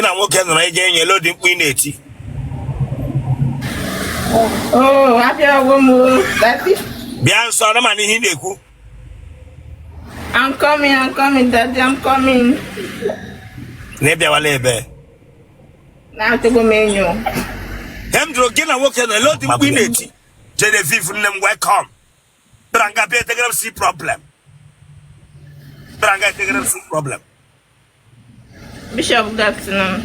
Gina woke no eje yen loading queen Oh, happy woman. That's it. Bian so na mani hin eku. I'm coming, Daddy, I'm coming. Ne bia wale be. Now to go menu. Hem dro gina woke no loading queen Genevieve nem welcome. Branga be take see problem. Branga take see problem. Bishop Jackson.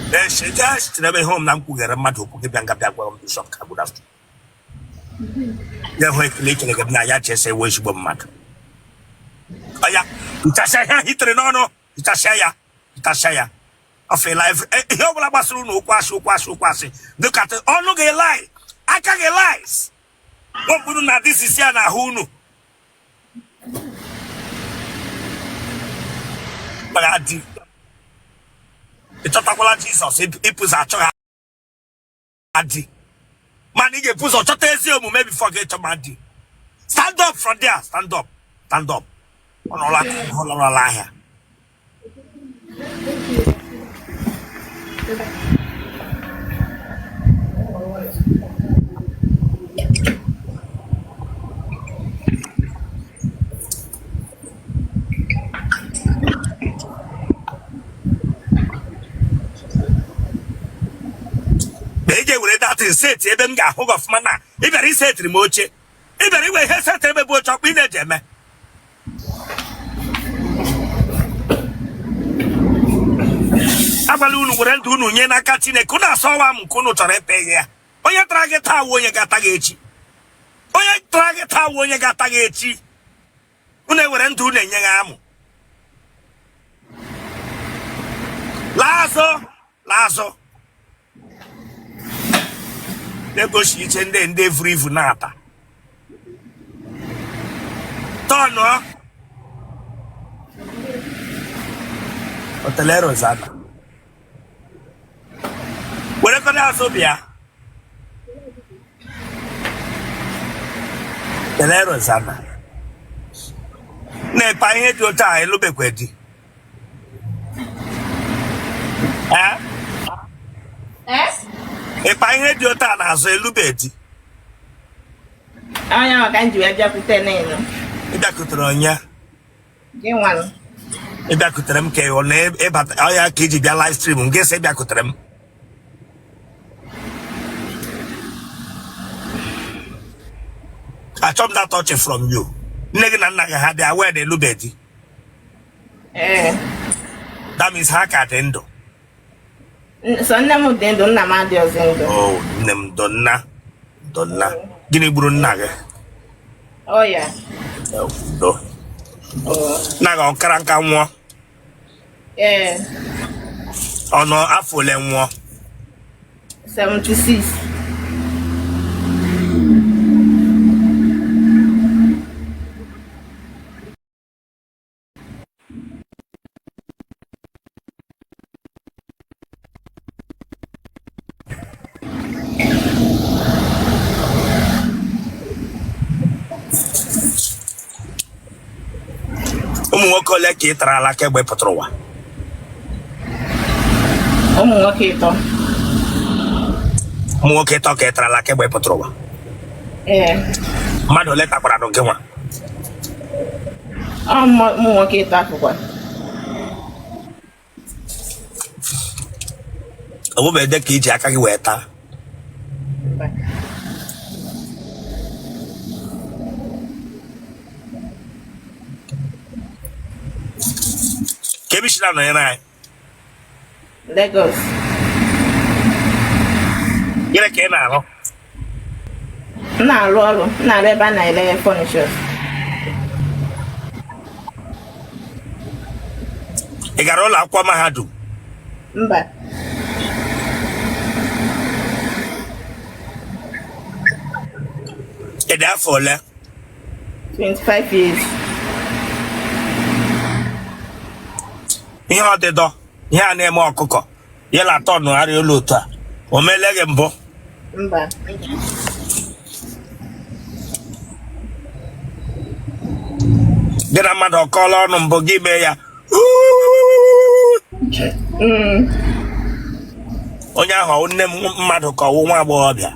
Then she just never home nam kugera madu ku bianga bia kwa Bishop ka good afternoon. Ya ho ekele ke na ya chese wo shibo madu. Aya, itashaya hitre no. Itashaya. I feel like you will pass through no kwashi. Look at it. Oh, look a lie. I can't get lies. What would not this is yana hunu? But I did. It's a Jesus. It puts a child. Man, he puts a child. Maybe forget to man. Stand up from there. Stand up. On all that. Beje wure that is set ebe nga hog of mana e bere set remote e bere we he set ebe bo chop ine jeme abalu unu wure ndu unu nye na aka Chineke na so wa m kunu choro epe ya onye target awo onye gata ga echi unu wure ndu unu enye ga amu lazo negotiate and free for nata. Tono Hotelero Zana. Where could I so be? Hotelero Zana. Ne pay your tie, Lubequetti. If I had your time as a lubeti, I am going to have to tell you. If could run ya, Get one. if I could them K or name, but I KG their live stream and guess if I could them. I chopped that touch from you. Negan had their word a lubeti. That means hack at endo. So now then don't know oh, nem donna. Guinea brun naga. Oh yeah. Oh. Naga on karanka mo. Yeah. Oh no, afole mo. 76. Collect it like a patroa. Muoke toke tra like a patroa. Madoleta para don't get one. Muoke takuwa. Over the key jackie weta. Kebishina no yana. Lagos. Gira ke na no. Na rolo, na reba na ile furniture. Igarola akwa mahadu. Mba. Therefore, 25 years. Ihe ọdịdọ ihe a na-eme ọkụkọ ya la tọnụ arịa ụlọ otu a o meleghe mbụ Mba. dị na mmadụ ọkọọla ọnụ mbụ gị mee ya Onya ho nne mmadu ka wo nwa agbọghọbịa.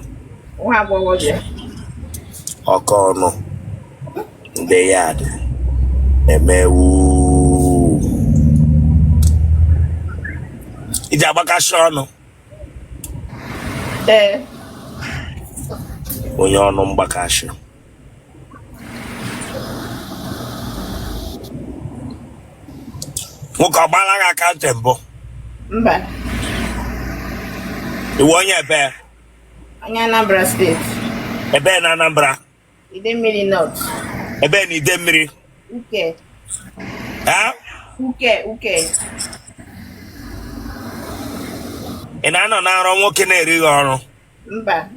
Nwa agbọghọbịa. Ọkọ no. Nde yad. Emewu. Iji agbaka shono. Onye ọnụ mgbaka shi. Nwoke ọgbala ga aka mbụ. Mba. Iwe onye ebe? Onye Anambra State. Ebe na Anambra? Idemmiri North. Ebe na Idemmiri? Uke. Ha? Uke. Ị na-anọ na nrọ nwoke na-erighị ọrụ? Mba.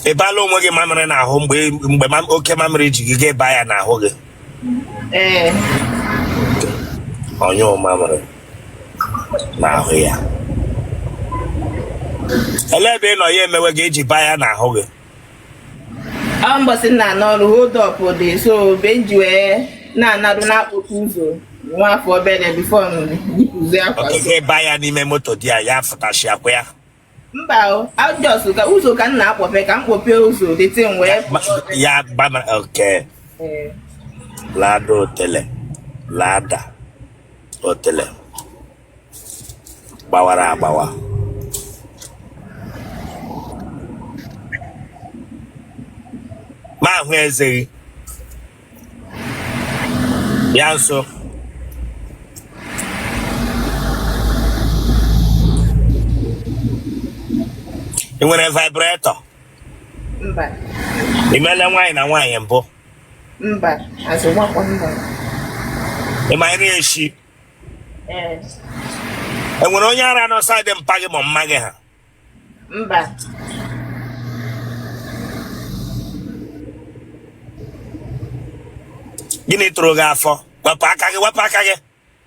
Ịbala onwe gị mamịrị n'ahụ mgbe oke mamịrị ji gị ga-eba ya n'ahụ gị? Onye mamịrị n'ahụ ya. Ele ebe ị nọ ya emewe gị eji ba ya n'ahụ gị? Mbọsị na n'ọrụ hold up dị so benji wee na-anarụ n'akpụkpọ ụzọ nwa afọ obere bifo yipụzi akwa. Okeke ba ya n'ime moto dị ya fụtashi akwa ya. Mba o, ajọsụ ka ụzọ ka m na-akpọpe ka m kpọpee ụzọ dịtị m wee ya gbama oke. Lada otele. Lada otele. Gbawara agbawa. Ma ahụ ezeghị. Ya nso. Ị nwere vibrator? Mba. Ị meela nwaanyị na nwaanyị mbụ? Mba, azụgbakwa mba. Ị ma nri eshi? E nwere onye ara nọ saịdị mpa gị ma mma gị ha? Mba. Gịnị tụrụ gị afọ? Wepụ aka gị.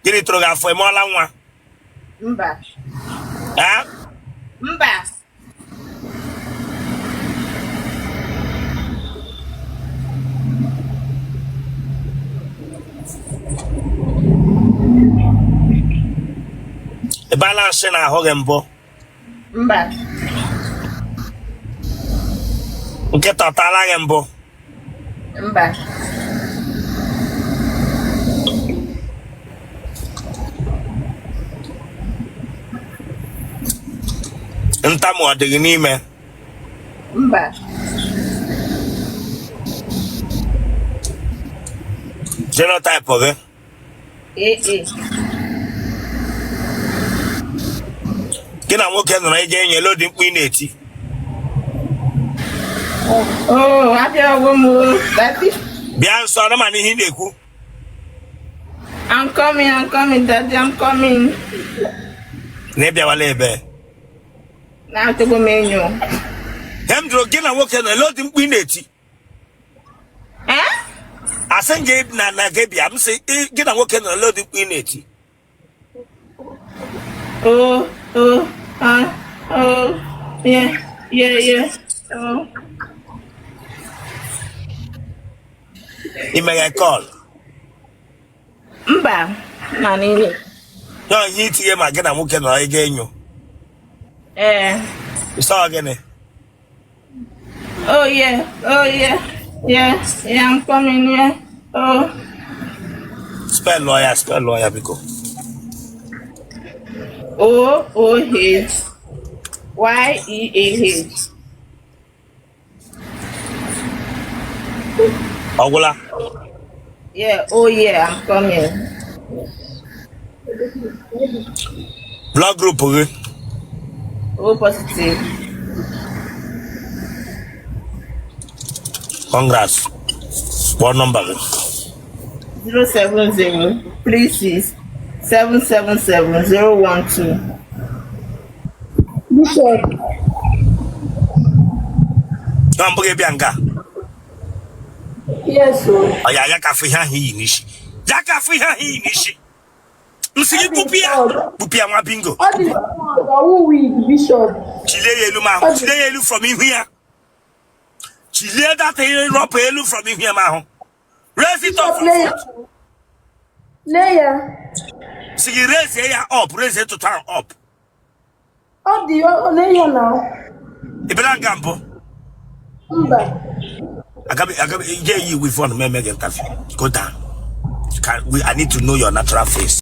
Gịnị tụrụ gị afọ? Ị mụọla nwa? Mba. Ha? Mba. Ị baala nsị n'ahụ gị mbụ? Mba. Nkịta ọ taala gị mbụ? Mba. Ntamu ọ dị gị n'ime? Mba. Genotype gị? Gị na nwoke nọ na ije enyi elu dị mkpu ị na-eti? Abịawo m. Bịa nso ọrụ ma n'ihe ị na-ekwu. I'm coming, Daddy, I'm coming. Na ị bịawala ebe? Na-atụgo m enyo. Hem jụrụ gị na nwoke nọ elu dị mkpu ị na-eti? Asị gị na gị bịa m sị gị na nwoke nọ elu dị mkpu ị na-eti? Yeah. Ị meghe kọl? Mba, na niile. Yọ ihe itinye ma gị na nwoke nọ ị ga-enyo. Ịsọ gịnị? Yeah, I'm coming, yeah. Spell lawyer, biko. OOHYEAH. Ogula? Yeah, I'm coming. Blood group gị? O positive. Congrats. What number gị? 07036777012. Bishop. Number gị bịa nga? Yes, sir. Ya kafu ihe ahụ iyi n'isi. Ya kafu ihe ahụ iyi n'isi. Nsị gị kpupịa nwa bingo. All this who weed, Bishop. Chile elu ma. Chile elu from here. Chile that rope elu from here ma. Raise it up. Layer. See, raise it up. Raise it to turn up. Oh, the layer now. Ibran Gambo. I got you with one member interview. Go down. I need to know your natural face.